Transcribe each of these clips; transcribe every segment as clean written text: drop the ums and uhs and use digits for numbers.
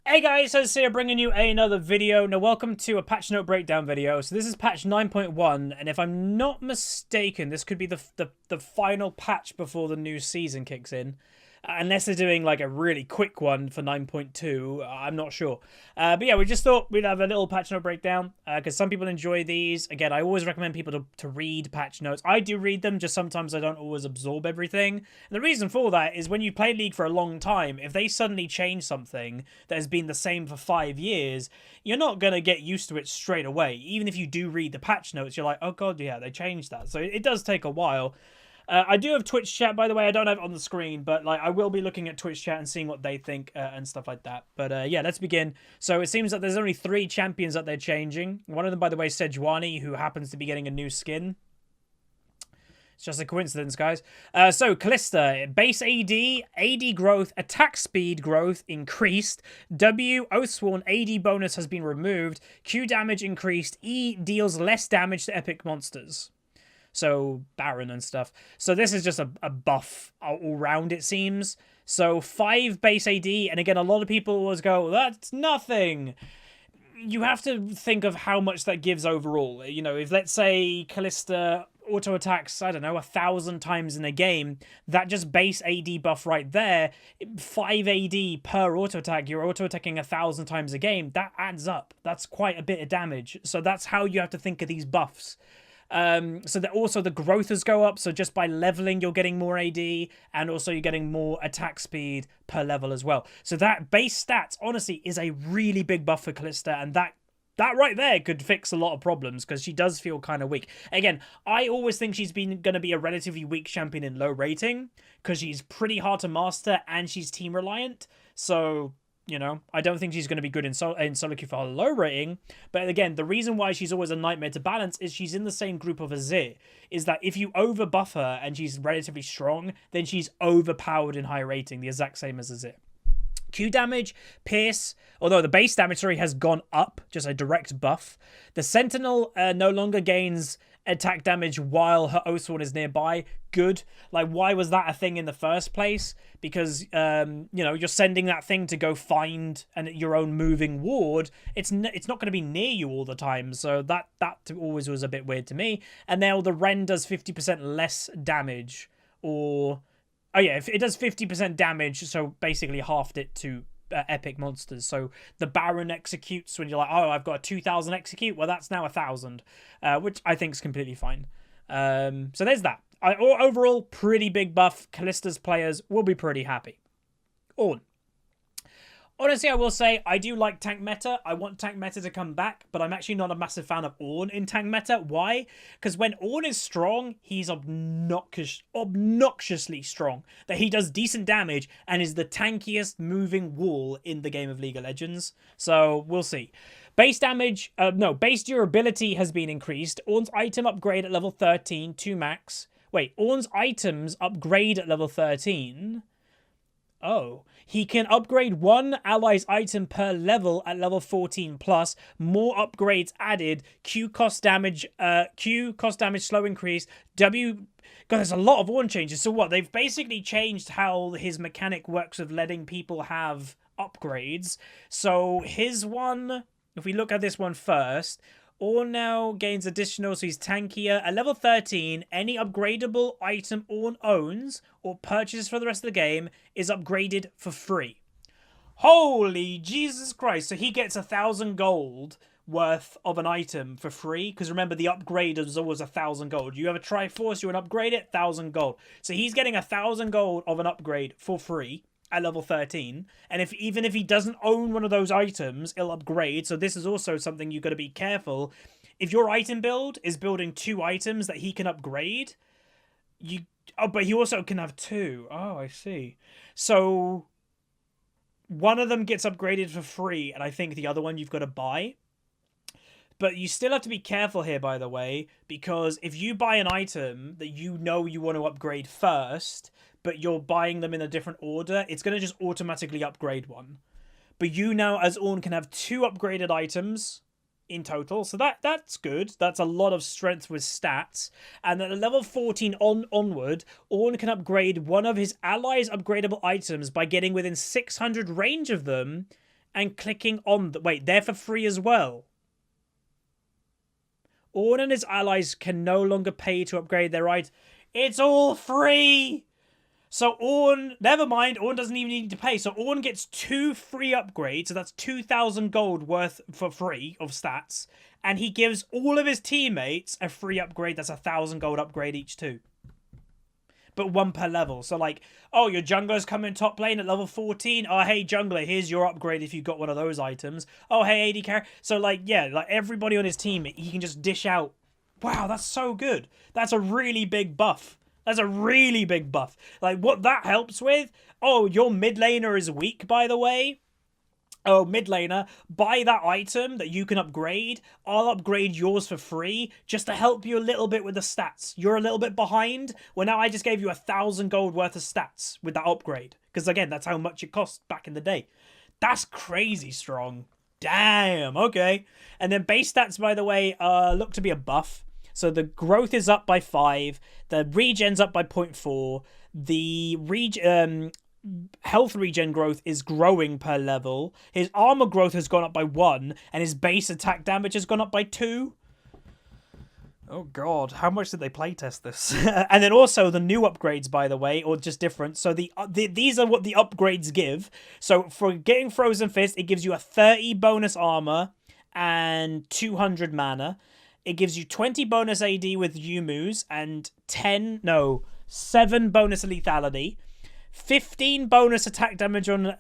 Hey guys, so here bringing you another video. Now welcome to a patch note breakdown video. So this is patch 9.1, and if I'm not mistaken, this could be the final patch before the new season kicks in. Unless they're doing like a really quick one for 9.2, I'm not sure. But yeah, we just thought we'd have a little patch note breakdown because some people enjoy these. Again, I always recommend people to read patch notes. I do read them, just sometimes I don't always absorb everything. And the reason for that is when you play League for a long time, if they suddenly change something that has been the same for 5 years, you're not going to get used to it straight away. Even if you do read the patch notes, you're like, oh god, yeah, they changed that. So it does take a while. I do have Twitch chat, by the way. I don't have it on the screen, but like I will be looking at Twitch chat and seeing what they think and stuff like that. But yeah, let's begin. So it seems that there's only 3 champions that they're changing. One of them, by the way, is Sejuani, who happens to be getting a new skin. It's just a coincidence, guys. So Calista, base AD growth, attack speed growth increased. W, Oathsworn AD bonus has been removed. Q damage increased. E deals less damage to epic monsters. So Baron and stuff. So this is just a buff all round, it seems. So 5 base AD, and again, a lot of people always go, that's nothing. You have to think of how much that gives overall. You know, if let's say Calista auto attacks, I don't know, 1,000 times in a game, that just base AD buff right there, 5 AD per auto attack, you're auto attacking 1,000 times a game, that adds up. That's quite a bit of damage. So that's how you have to think of these buffs. So that also the growthers go up, so just by leveling you're getting more AD, and also you're getting more attack speed per level as well. So that base stats honestly is a really big buff for Calista, and that right there could fix a lot of problems because she does feel kind of weak. Again, I always think she's going to be a relatively weak champion in low rating because she's pretty hard to master and she's team reliant. So you know, I don't think she's going to be good in solo queue for her low rating. But again, the reason why she's always a nightmare to balance is she's in the same group of Azir. Is that if you over buff her and she's relatively strong, then she's overpowered in high rating, the exact same as Azir. Q damage, Pierce, although the base damage, sorry, has gone up, just a direct buff. The Sentinel no longer gains attack damage while her Oathsworn is nearby. Good. Like, why was that a thing in the first place? Because, you know, you're sending that thing to go find your own moving ward. It's not going to be near you all the time. So that always was a bit weird to me. And now the Ren does 50% less damage. Or, oh yeah, it does 50% damage. So basically halved it to epic monsters. So the Baron executes when you're like, oh, I've got a 2,000 execute. Well, that's now 1,000, which I think is completely fine. So there's that. Overall, pretty big buff. Calista's players will be pretty happy. Ornn. Honestly, I will say, I do like tank meta. I want tank meta to come back, but I'm actually not a massive fan of Ornn in tank meta. Why? Because when Ornn is strong, he's obnoxiously strong. That he does decent damage and is the tankiest moving wall in the game of League of Legends. So, we'll see. Base damage, base durability has been increased. Ornn's item upgrade at level 13 to max. Wait, Ornn's items upgrade at level 13... Oh, he can upgrade 1 ally's item per level at level 14 plus. More upgrades added. Q cost damage slow increase. W, God, there's a lot of Ornn changes. So what? They've basically changed how his mechanic works of letting people have upgrades. So his one, if we look at this one first, Ornn now gains additional, so he's tankier. At level 13, any upgradable item Ornn owns or purchases for the rest of the game is upgraded for free. Holy Jesus Christ. So he gets 1,000 gold worth of an item for free. Because remember, the upgrade is always 1,000 gold. You have a Triforce, you want to upgrade it, 1,000 gold. So he's getting 1,000 gold of an upgrade for free at level 13, and even if he doesn't own one of those items, it'll upgrade. So this is also something you've got to be careful. If your item build is building 2 items that he can upgrade, but he also can have 2. Oh, I see. So one of them gets upgraded for free, and I think the other one you've got to buy. But you still have to be careful here, by the way, because if you buy an item that you know you want to upgrade first, but you're buying them in a different order, it's going to just automatically upgrade one. But you now, as Ornn, can have 2 upgraded items in total. So that's good. That's a lot of strength with stats. And at level 14 onward, Ornn can upgrade one of his allies' upgradable items by getting within 600 range of them and clicking on the... Wait, they're for free as well. Ornn and his allies can no longer pay to upgrade their items. It's all free! So Ornn, never mind, Ornn doesn't even need to pay. So Ornn gets 2 free upgrades, so that's 2,000 gold worth for free of stats. And he gives all of his teammates a free upgrade, that's 1,000 gold upgrade each too. But 1 per level. So like, oh, your jungler's coming top lane at level 14. Oh, hey, jungler, here's your upgrade if you got one of those items. Oh, hey, AD carry. So like, yeah, like everybody on his team, he can just dish out. Wow, that's so good. That's a really big buff. That's a really big buff. Like, what that helps with... Oh, your mid laner is weak, by the way. Oh, mid laner, buy that item that you can upgrade. I'll upgrade yours for free just to help you a little bit with the stats. You're a little bit behind. Well, now I just gave you 1,000 gold worth of stats with that upgrade. Because, again, that's how much it cost back in the day. That's crazy strong. Damn, okay. And then base stats, by the way, look to be a buff. So the growth is up by 5. The regen's up by 0.4. The health regen growth is growing per level. His armor growth has gone up by 1. And his base attack damage has gone up by 2. Oh god, how much did they playtest this? And then also the new upgrades, by the way, or just different. So these are what the upgrades give. So for getting Frozen Fist, it gives you a 30 bonus armor and 200 mana. It gives you 20 bonus AD with Yumu's and 7 bonus lethality. 15 bonus attack damage on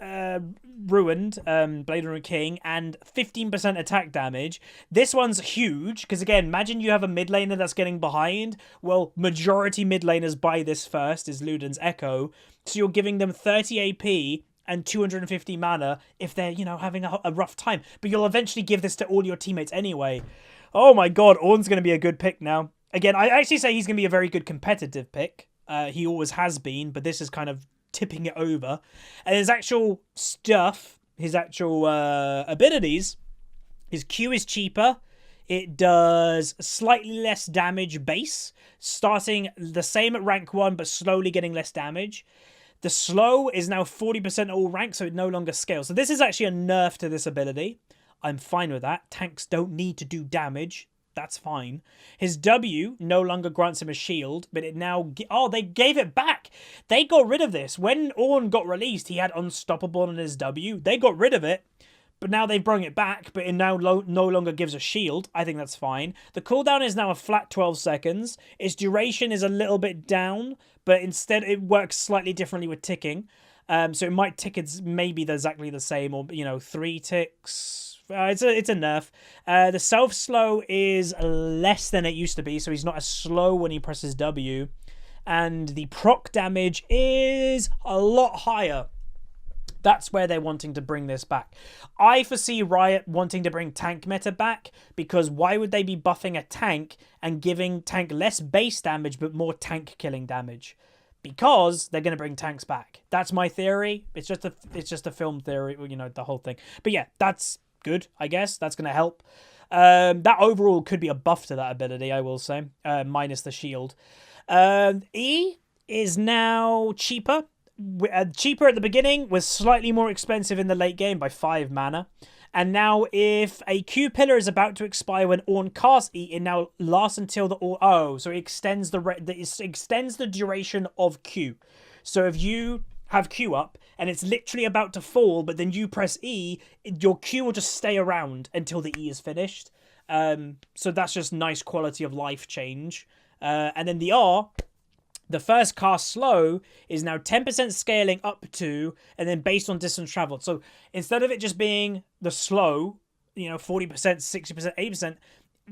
Ruined, Blade Ruined King, and 15% attack damage. This one's huge, because again, imagine you have a mid laner that's getting behind. Well, majority mid laners buy this first, is Luden's Echo. So you're giving them 30 AP and 250 mana if they're, you know, having a rough time. But you'll eventually give this to all your teammates anyway. Oh my god, Ornn's going to be a good pick now. Again, I actually say he's going to be a very good competitive pick. He always has been, but this is kind of tipping it over. And his actual stuff, his actual abilities, his Q is cheaper. It does slightly less damage base, starting the same at rank 1, but slowly getting less damage. The slow is now 40% all ranks, so it no longer scales. So this is actually a nerf to this ability. I'm fine with that. Tanks don't need to do damage. That's fine. His W no longer grants him a shield, but it now... Oh, they gave it back. They got rid of this. When Ornn got released, he had Unstoppable on his W. They got rid of it, but now they've brought it back, but it now no longer gives a shield. I think that's fine. The cooldown is now a flat 12 seconds. Its duration is a little bit down, but instead it works slightly differently with ticking. So it might tick maybe exactly the same, or, you know, 3 ticks... it's a nerf. The self-slow is less than it used to be, so he's not as slow when he presses W. And the proc damage is a lot higher. That's where they're wanting to bring this back. I foresee Riot wanting to bring tank meta back, because why would they be buffing a tank and giving tank less base damage but more tank killing damage? Because they're going to bring tanks back. That's my theory. It's just a film theory, you know, the whole thing. But yeah, that's good, I guess. That's going to help. That overall could be a buff to that ability, I will say, minus the shield. E is now cheaper. Cheaper at the beginning, was slightly more expensive in the late game by 5 mana. And now if a Q pillar is about to expire when Ornn casts E, it now lasts until the... Oh, so it extends it extends the duration of Q. So if you have Q up and it's literally about to fall, but then you press E, your Q will just stay around until the E is finished. So that's just nice quality of life change. And then the R, the first cast slow, is now 10% scaling up to, and then based on distance traveled. So instead of it just being the slow, you know, 40%, 60%, 80%,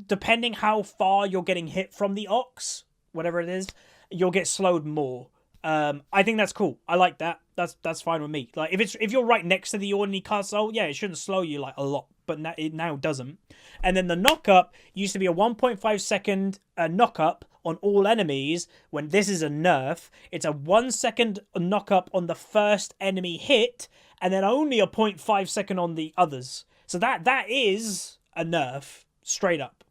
depending how far you're getting hit from the Ox, whatever it is, you'll get slowed more. I think that's cool. I like that. That's fine with me. Like if you're right next to the ordinary castle, yeah, it shouldn't slow you like a lot, but it now doesn't. And then the knock up used to be a 1.5 second knock up on all enemies. When this is a nerf, it's a 1 second knock up on the first enemy hit, and then only a 0.5 second on the others. So that is a nerf straight up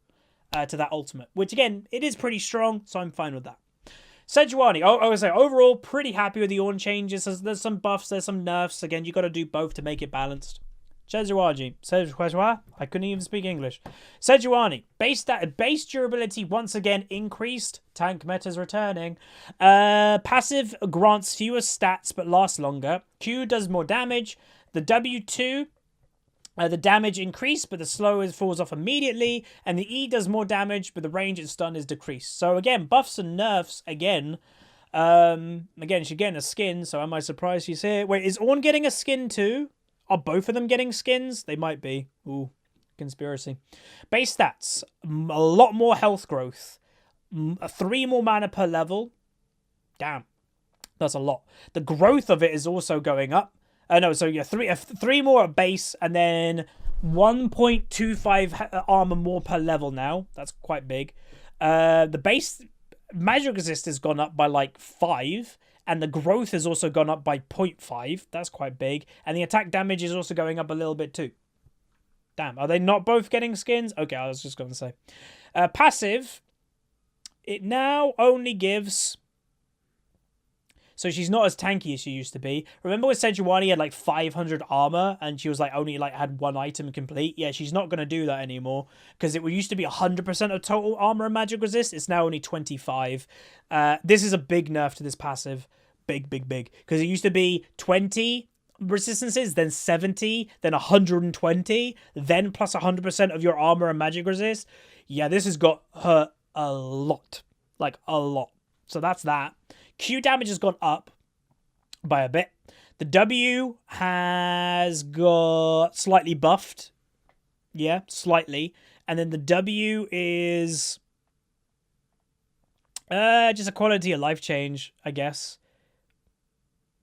to that ultimate, which again, it is pretty strong, so I'm fine with that. Sejuani, I would say overall pretty happy with the Ornn changes. There's some buffs, there's some nerfs. Again, you got to do both to make it balanced. Sejuani. I couldn't even speak English. Sejuani. Base durability once again increased. Tank meta's returning. Passive grants fewer stats but lasts longer. Q does more damage. The W2, the damage increased, but the slow falls off immediately. And the E does more damage, but the range and stun is decreased. So again, buffs and nerfs again. Again, she's getting a skin, so am I surprised she's here? Wait, is Ornn getting a skin too? Are both of them getting skins? They might be. Ooh, conspiracy. Base stats. A lot more health growth. 3 more mana per level. Damn. That's a lot. The growth of it is also going up. No, so yeah, 3 more at base, and then 1.25 armor more per level now. That's quite big. The base magic resist has gone up by like 5. And the growth has also gone up by 0.5. That's quite big. And the attack damage is also going up a little bit too. Damn, are they not both getting skins? Okay, I was just going to say. Passive, it now only gives... So she's not as tanky as she used to be. Remember when Sejuani had like 500 armor and she was like only like had 1 item complete? Yeah, she's not going to do that anymore because it used to be 100% of total armor and magic resist. It's now only 25. This is a big nerf to this passive. Big, big, big. Because it used to be 20 resistances, then 70, then 120, then plus 100% of your armor and magic resist. Yeah, this has got her a lot. Like a lot. So that's that. Q damage has gone up by a bit. The W has got slightly buffed. Yeah, slightly. And then the W is just a quality of life change, I guess.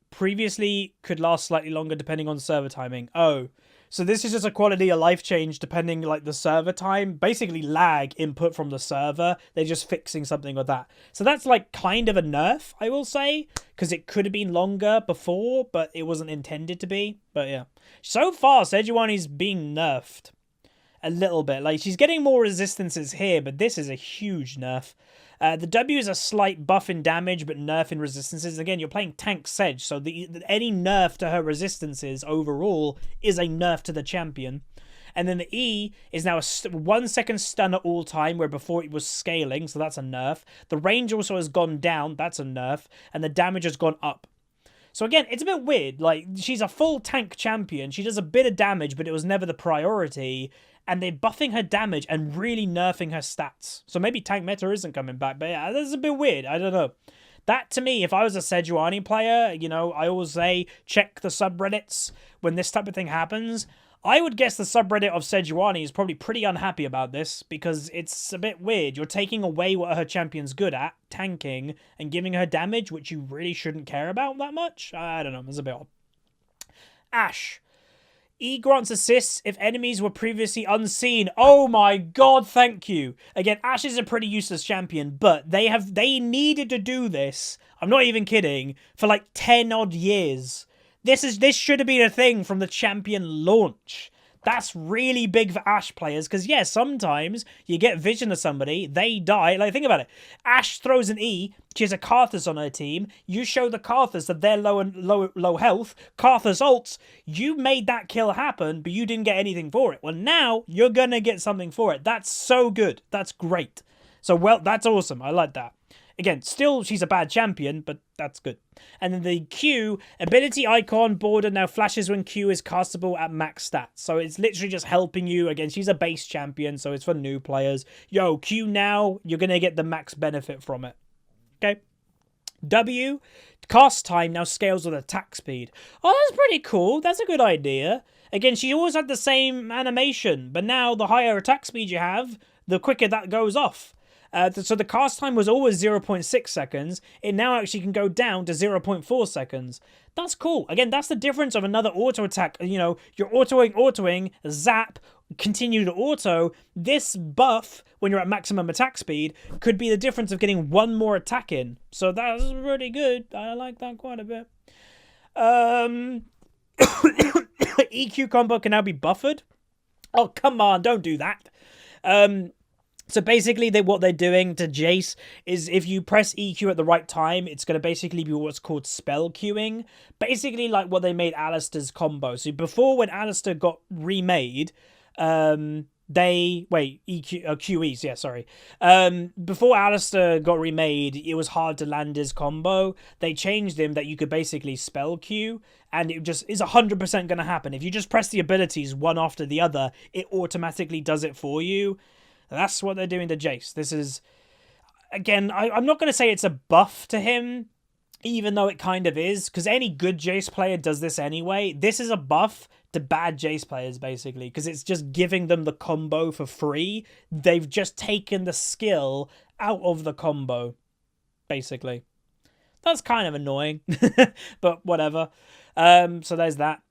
Previously could last slightly longer depending on server timing. Oh, so this is just a quality of life change depending like the server time. Basically lag input from the server. They're just fixing something with that. So that's like kind of a nerf, I will say. Because it could have been longer before, but it wasn't intended to be. But yeah. So far, Sejuani's being nerfed. A little bit. Like she's getting more resistances here, but this is a huge nerf. The W is a slight buff in damage, but nerf in resistances. Again, you're playing tank Sedge, so any nerf to her resistances overall is a nerf to the champion. And then the E is now a 1 second stun at all time, where before it was scaling, so that's a nerf. The range also has gone down, that's a nerf. And the damage has gone up. So again, it's a bit weird. Like, she's a full tank champion. She does a bit of damage, but it was never the priority. And they're buffing her damage and really nerfing her stats. So maybe tank meta isn't coming back. But yeah, that's a bit weird. I don't know. That, to me, if I was a Sejuani player, you know, I always say check the subreddits when this type of thing happens. I would guess the subreddit of Sejuani is probably pretty unhappy about this because it's a bit weird. You're taking away what her champion's good at, tanking, and giving her damage, which you really shouldn't care about that much. I don't know. It's a bit odd. Ashe. E grants assists if enemies were previously unseen. Oh my god, thank you. Again, Ashe is a pretty useless champion, but they needed to do this, I'm not even kidding, for like 10 odd years. This should have been a thing from the champion launch. That's really big for Ashe players, because yeah, sometimes you get vision of somebody, they die. Like, think about it. Ashe throws an E, she has a Karthus on her team, you show the Karthus that they're low health, Karthus ults, you made that kill happen, but you didn't get anything for it. Well, now, you're gonna get something for it. That's so good. That's great. So, well, that's awesome. I like that. Again, still, she's a bad champion, but that's good. And then the Q, ability icon border now flashes when Q is castable at max stats. So it's literally just helping you. Again, she's a base champion, so it's for new players. Yo, Q now, you're going to get the max benefit from it. Okay. W, cast time now scales with attack speed. Oh, that's pretty cool. That's a good idea. Again, she always had the same animation, but now the higher attack speed you have, the quicker that goes off. So the cast time was always 0.6 seconds. It now actually can go down to 0.4 seconds. That's cool. Again, that's the difference of another auto attack. You know, you're autoing, zap, continue to auto. This buff, when you're at maximum attack speed, could be the difference of getting one more attack in. So that's pretty good. I like that quite a bit. EQ combo can now be buffered. Oh, come on, don't do that. So basically, what they're doing to Jayce is if you press EQ at the right time, it's going to basically be what's called spell queuing. Basically, like what they made Alistair's combo. So before, when Alistair got remade, QEs, yeah, sorry. Before Alistair got remade, it was hard to land his combo. They changed him that you could basically spell queue, and it just is 100% going to happen. If you just press the abilities one after the other, it automatically does it for you. That's what they're doing to Jayce. This is, again, I'm not going to say it's a buff to him, even though it kind of is, because any good Jayce player does this anyway. This is a buff to bad Jayce players, basically, because it's just giving them the combo for free. They've just taken the skill out of the combo, basically. That's kind of annoying, but whatever. So there's that.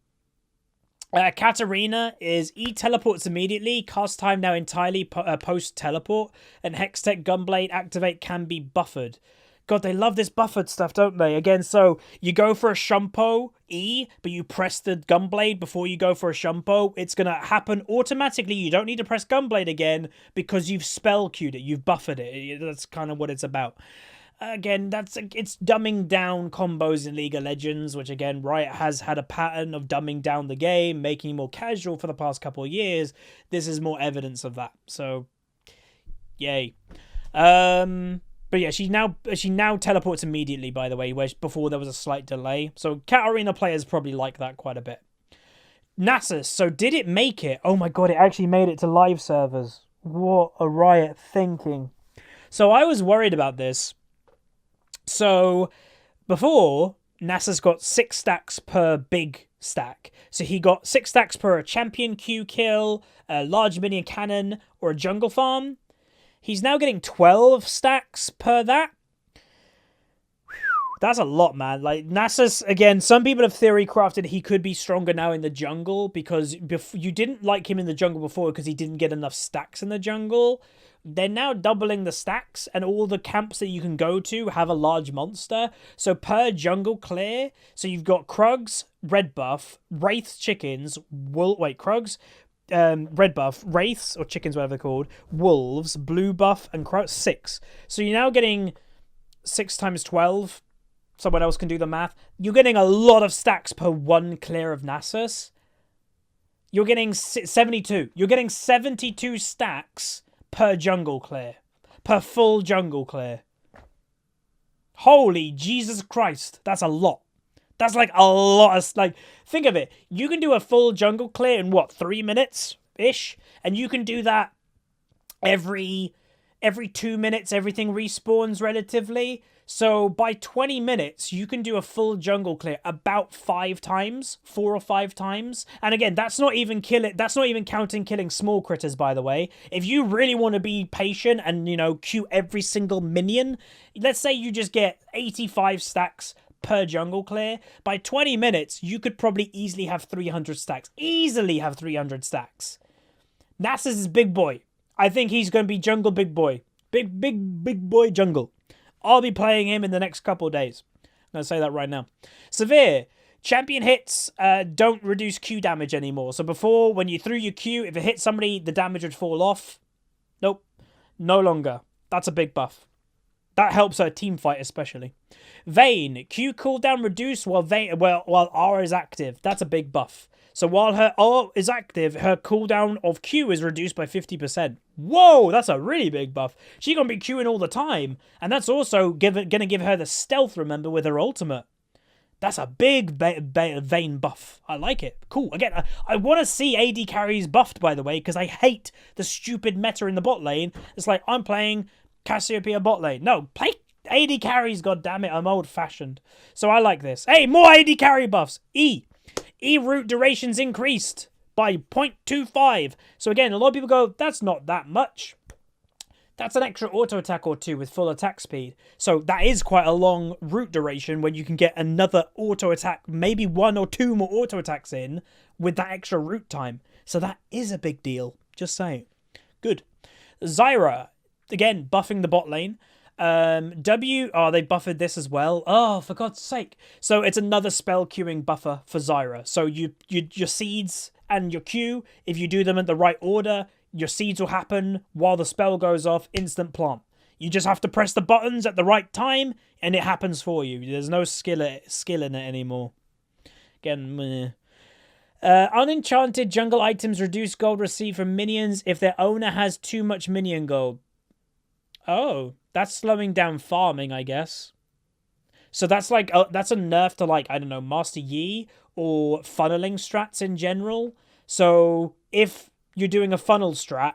Catarina is E teleports immediately, cast time now entirely post teleport, and Hextech Gunblade activate can be buffered. God, they love this buffered stuff, don't they? Again, so you go for a Shumpo E, but you press the Gunblade before you go for a Shumpo. It's going to happen automatically. You don't need to press Gunblade again because you've spell queued it. You've buffered it. That's kind of what it's about. Again, it's dumbing down combos in League of Legends, which again, Riot has had a pattern of dumbing down the game, making it more casual for the past couple of years. This is more evidence of that. So, yay. But yeah, she now teleports immediately, by the way, where before there was a slight delay. So Catarina players probably like that quite a bit. Nasus, so did it make it? Oh my god, it actually made it to live servers. What a Riot thinking. So I was worried about this. So before, Nasus got 6 stacks per big stack. So he got 6 stacks per champion Q kill, a large minion cannon, or a jungle farm. He's now getting 12 stacks per that. That's a lot, man. Like, Nasus, again, some people have theory crafted he could be stronger now in the jungle because you didn't like him in the jungle before because he didn't get enough stacks in the jungle. They're now doubling the stacks, and all the camps that you can go to have a large monster. So per jungle clear, so you've got Krugs, red buff, Wraiths, chickens, Krugs, red buff, Wraiths, or chickens, whatever they're called, wolves, blue buff, and 6. So you're now getting 6 times 12. Someone else can do the math. You're getting a lot of stacks per one clear of Nasus. You're getting 72. You're getting 72 stacks per jungle clear. Per full jungle clear. Holy Jesus Christ. That's a lot. That's like a lot of, like, think of it. You can do a full jungle clear in what, 3 minutes-ish? And you can do that every 2 minutes, everything respawns relatively. So by 20 minutes, you can do a full jungle clear about 5 times, 4 or 5 times. And again, that's not even counting killing small critters, by the way. If you really want to be patient and, you know, queue every single minion, let's say you just get 85 stacks per jungle clear. By 20 minutes, you could probably easily have 300 stacks. Easily have 300 stacks. Nasus is big boy. I think he's going to be jungle big boy. Big boy jungle. I'll be playing him in the next couple of days. I'm going to say that right now. Severe. Champion hits don't reduce Q damage anymore. So before, when you threw your Q, if it hit somebody, the damage would fall off. Nope. No longer. That's a big buff. That helps her team fight especially. Vayne. Q cooldown reduced while R is active. That's a big buff. So while her R is active, her cooldown of Q is reduced by 50%. Whoa, that's a really big buff. She's going to be Qing all the time. And that's also going to give her the stealth, remember, with her ultimate. That's a big Vayne buff. I like it. Cool. Again, I want to see AD carries buffed, by the way, because I hate the stupid meta in the bot lane. It's like, I'm playing Cassiopeia bot lane. No, play AD carries, goddammit. I'm old-fashioned. So I like this. Hey, more AD carry buffs. E route durations increased by 0.25. So again, a lot of people go, that's not that much. That's an extra auto attack or 2 with full attack speed. So that is quite a long route duration when you can get another auto attack, maybe 1 or 2 more auto attacks in with that extra route time. So that is a big deal. Just saying. Good. Zyra, again, buffing the bot lane. They buffered this as well. Oh, for God's sake. So it's another spell queuing buffer for Zyra. So your seeds and your Q, if you do them in the right order, your seeds will happen while the spell goes off, instant plant. You just have to press the buttons at the right time, and it happens for you. There's no skill in it anymore. Again, meh. Unenchanted jungle items reduce gold received from minions if their owner has too much minion gold. Oh, that's slowing down farming, I guess. So that's like that's a nerf to, like, I don't know, Master Yi or funneling strats in general. So if you're doing a funnel strat,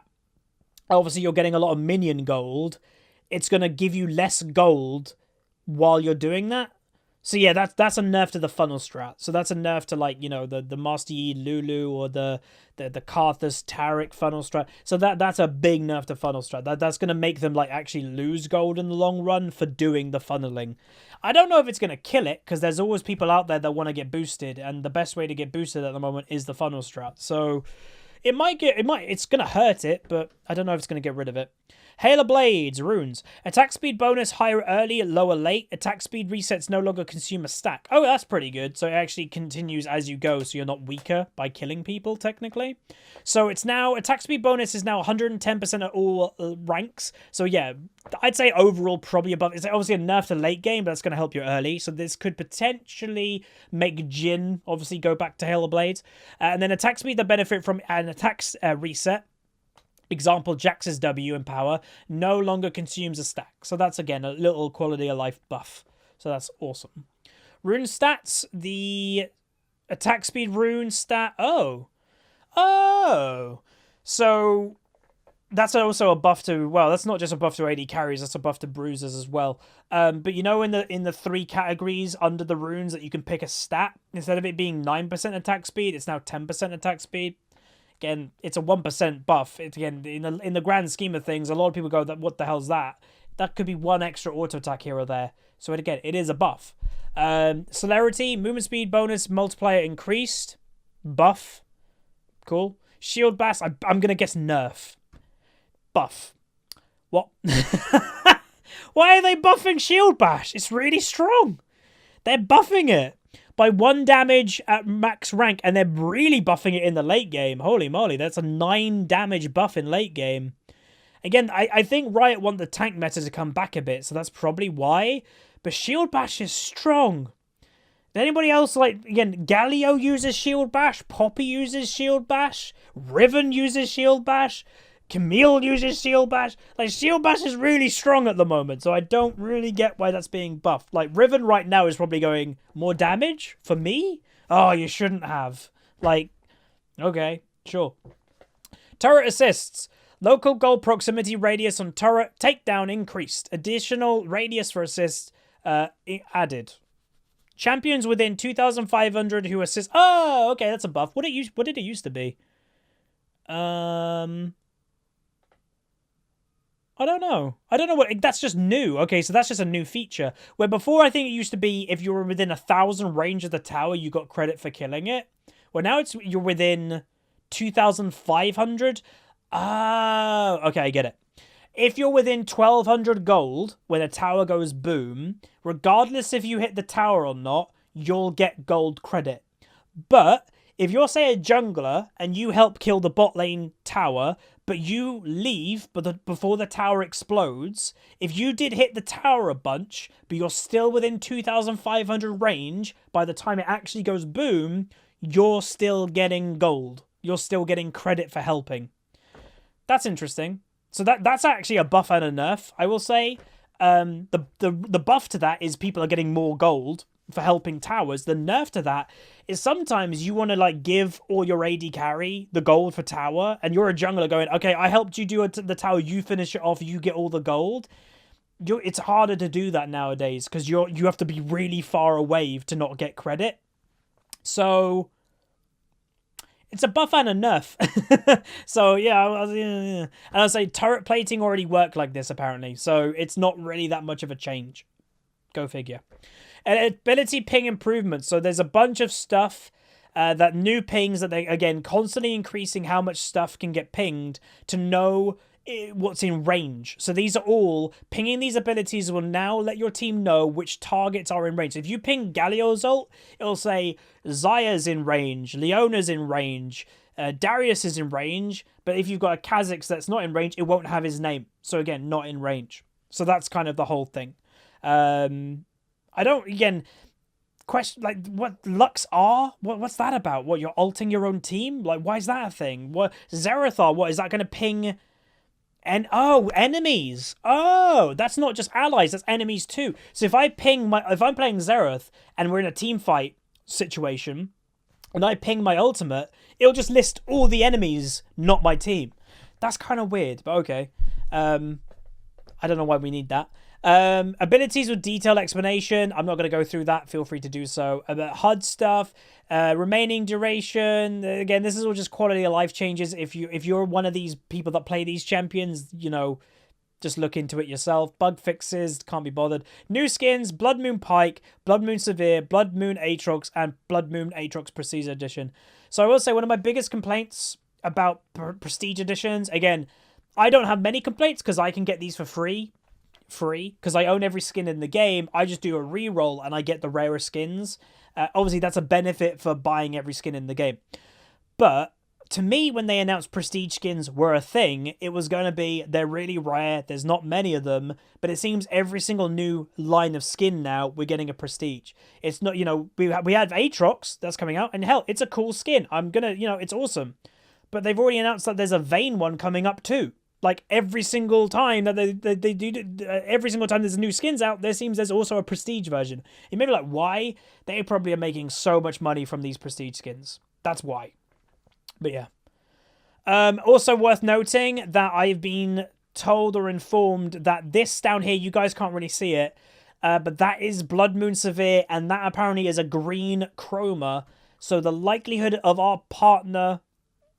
obviously you're getting a lot of minion gold. It's going to give you less gold while you're doing that. So yeah, that's a nerf to the funnel strat. So that's a nerf to, like, you know, the Master Yi Lulu or the Karthus Taric funnel strat. So that's a big nerf to funnel strat. That's going to make them, like, actually lose gold in the long run for doing the funneling. I don't know if it's going to kill it, because there's always people out there that want to get boosted, and the best way to get boosted at the moment is the funnel strat. So it's going to hurt it, but I don't know if it's going to get rid of it. Hail Blades, runes. Attack speed bonus higher early, lower late. Attack speed resets no longer consume a stack. Oh, that's pretty good. So it actually continues as you go, so you're not weaker by killing people, technically. So it's now, attack speed bonus is now 110% at all ranks. So yeah, I'd say overall probably above. It's obviously a nerf to late game, but that's going to help you early. So this could potentially make Jin obviously go back to Hail Blades. And then attack speed that benefit from an attack reset. Example, Jax's W in power no longer consumes a stack. So that's, again, a little quality of life buff. So that's awesome. Rune stats, the attack speed rune stat. Oh. So that's also a buff to, well, that's not just a buff to AD carries, that's a buff to bruisers as well. But you know, in the 3 categories under the runes that you can pick a stat, instead of it being 9% attack speed, it's now 10% attack speed. Again, it's a 1% buff. It's, again, in the grand scheme of things, a lot of people go, "What the hell's that?" That could be 1 extra auto attack here or there. So again, it is a buff. Celerity, movement speed bonus, multiplier increased. Buff. Cool. Shield bash, I'm going to guess nerf. Buff. What? Why are they buffing shield bash? It's really strong. They're buffing it by 1 damage at max rank, and they're really buffing it in the late game. Holy moly, that's a 9 damage buff in late game. Again, I think Riot want the tank meta to come back a bit, so that's probably why. But Shield Bash is strong. Did anybody else, like, again, Galio uses Shield Bash, Poppy uses Shield Bash, Riven uses Shield Bash, Camille uses Shield Bash. Like, Shield Bash is really strong at the moment, so I don't really get why that's being buffed. Like, Riven right now is probably going, more damage for me? Oh, you shouldn't have. Like, okay, sure. Turret assists. Local gold proximity radius on turret takedown increased. Additional radius for assists added. Champions within 2,500 who assist. Oh, okay, that's a buff. What did it used to be? I don't know. That's just new. Okay, so that's just a new feature. Where before, I think it used to be if you were within 1,000 range of the tower, you got credit for killing it. Well, now you're within 2,500. Oh, okay, I get it. If you're within 1,200 gold when a tower goes boom, regardless if you hit the tower or not, you'll get gold credit. But if you're, say, a jungler and you help kill the bot lane tower, but you leave before the tower explodes, if you did hit the tower a bunch, but you're still within 2,500 range, by the time it actually goes boom, you're still getting gold. You're still getting credit for helping. That's interesting. So that's actually a buff and a nerf, I will say. The buff to that is people are getting more gold for helping towers. The nerf to that is sometimes you want to, like, give all your AD carry the gold for tower, and you're a jungler going, okay, I helped you do the tower, you finish it off, you get all the gold. It's harder to do that nowadays because you have to be really far away to not get credit. So it's a buff and a nerf. So yeah, and I'll say turret plating already worked like this apparently, so it's not really that much of a change. Go figure. And ability ping improvements. So there's a bunch of stuff that new pings that they, again, constantly increasing how much stuff can get pinged to know what's in range. So these are all, pinging these abilities will now let your team know which targets are in range. So if you ping Galio's ult, it'll say Zyra's in range, Leona's in range, Darius is in range, but if you've got a Kha'Zix that's not in range, it won't have his name. So again, not in range. So that's kind of the whole thing. I don't, again, question, like, what Lux are? What's that about? What, you're ulting your own team? Like, why is that a thing? What, Zerathar, what, is that going to ping... And, oh, enemies. Oh, that's not just allies, that's enemies too. So if I'm playing Xerath and we're in a team fight situation, and I ping my ultimate, it'll just list all the enemies, not my team. That's kind of weird, but okay. I don't know why we need that. Abilities with detailed explanation. I'm not going to go through that. Feel free to do so. About HUD stuff, remaining duration. Again, this is all just quality of life changes. If you're one of these people that play these champions, you know, just look into it yourself. Bug fixes, can't be bothered. New skins: Blood Moon Pike, Blood Moon Severe, Blood Moon Aatrox, and Blood Moon Aatrox Prestige Edition. So I will say one of my biggest complaints about Prestige Editions, again, I don't have many complaints because I can get these for free because I own every skin in the game. I just do a reroll and I get the rarer skins. Obviously, that's a benefit for buying every skin in the game. But to me, when they announced prestige skins were a thing, it was going to be, they're really rare, there's not many of them, but it seems every single new line of skin now, we're getting a prestige. It's not, you know, we had Aatrox that's coming out, and hell, it's a cool skin. I'm going to, you know, it's awesome. But they've already announced that there's a Vayne one coming up too. Like, every single time that they do, every single time there's new skins out, there seems there's also a prestige version. You may be like, why? They probably are making so much money from these prestige skins. That's why. But yeah. Also worth noting that I've been told or informed that this down here, you guys can't really see it, but that is Blood Moon Severe, and that apparently is a green chroma. So the likelihood of our partner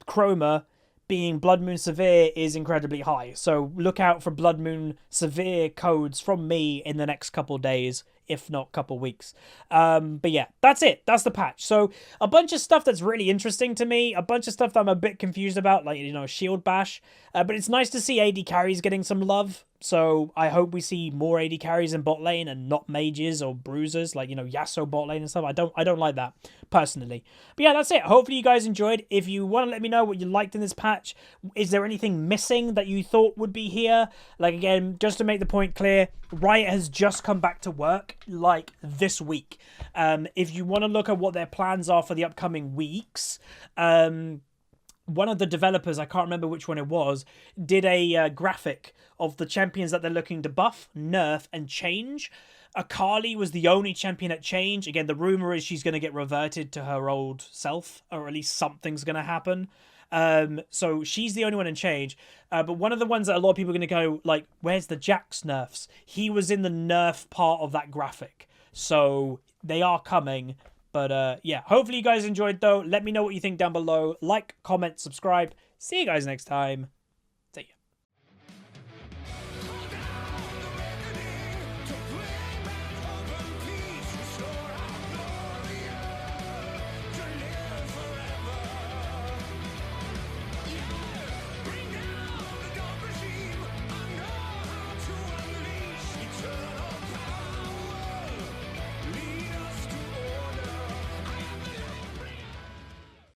chroma being Blood Moon Severe is incredibly high. So look out for Blood Moon Severe codes from me in the next couple days, if not couple weeks. But yeah, that's it. That's the patch. So a bunch of stuff that's really interesting to me, a bunch of stuff that I'm a bit confused about, like, you know, Shield Bash. But it's nice to see AD carries getting some love. So I hope we see more AD carries in bot lane and not mages or bruisers, like, you know, Yasuo bot lane and stuff. I don't like that personally. But yeah, that's it. Hopefully you guys enjoyed. If you want to let me know what you liked in this patch, is there anything missing that you thought would be here? Like, again, just to make the point clear, Riot has just come back to work, like, this week. If you want to look at what their plans are for the upcoming weeks, one of the developers, I can't remember which one it was, did a graphic of the champions that they're looking to buff, nerf, and change. Akali was the only champion at change. Again, the rumor is she's going to get reverted to her old self, or at least something's going to happen. So she's the only one in change. But one of the ones that a lot of people are going to go, like, where's the Jax nerfs? He was in the nerf part of that graphic. So they are coming. But yeah, hopefully you guys enjoyed though. Let me know what you think down below. Like, comment, subscribe. See you guys next time.